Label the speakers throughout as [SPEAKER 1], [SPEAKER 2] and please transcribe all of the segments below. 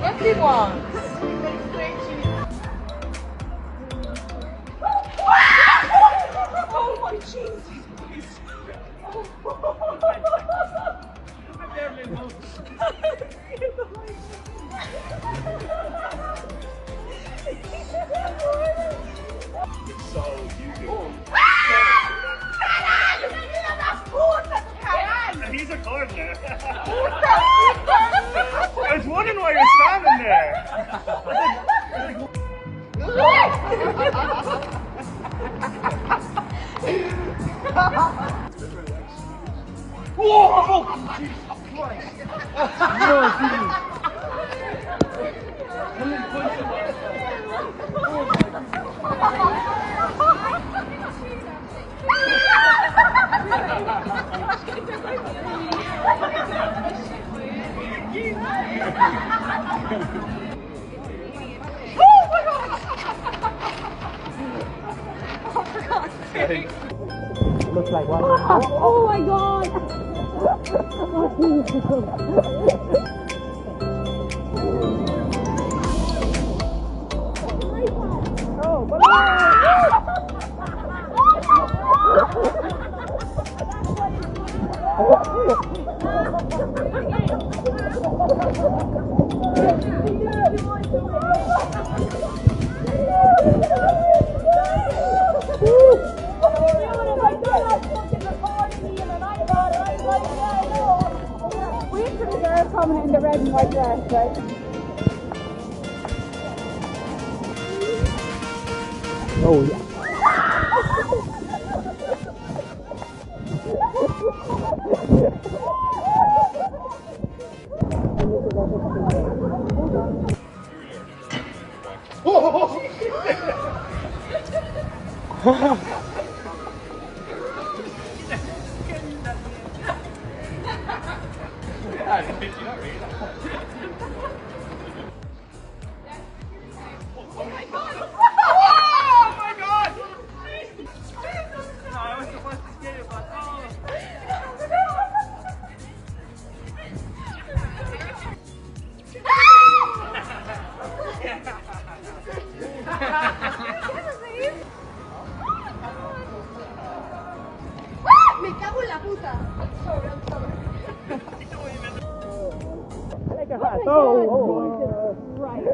[SPEAKER 1] Everyone. Oh my Jesus.
[SPEAKER 2] He's a corner. I was wondering why you're standing there. Whoa! Jesus Christ!
[SPEAKER 1] Looks like one.
[SPEAKER 3] Oh my god! Coming in the red and white dress, right?
[SPEAKER 1] Oh yeah.
[SPEAKER 3] Me cago en la puta.
[SPEAKER 1] Oh,
[SPEAKER 3] Right.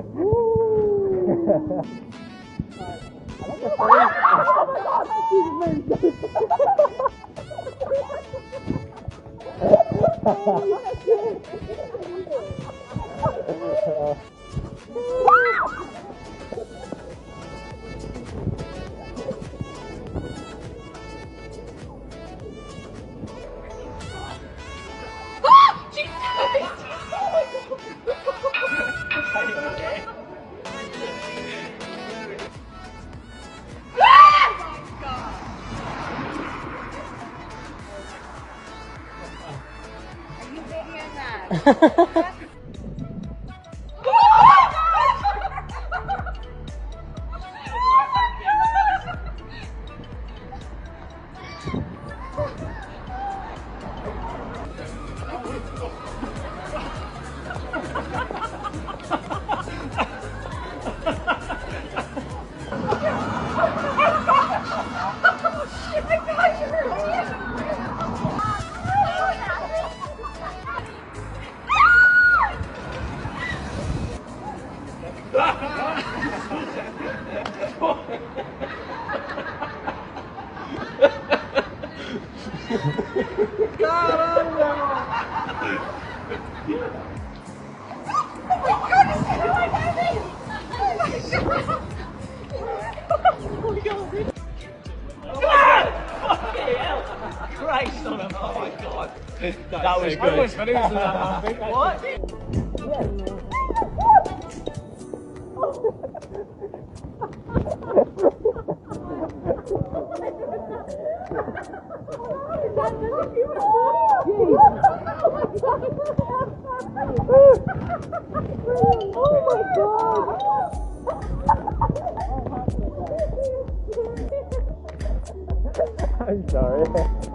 [SPEAKER 2] Christ on him. Oh my god.
[SPEAKER 1] that was good.
[SPEAKER 2] What?
[SPEAKER 3] Oh my god!
[SPEAKER 1] I'm sorry.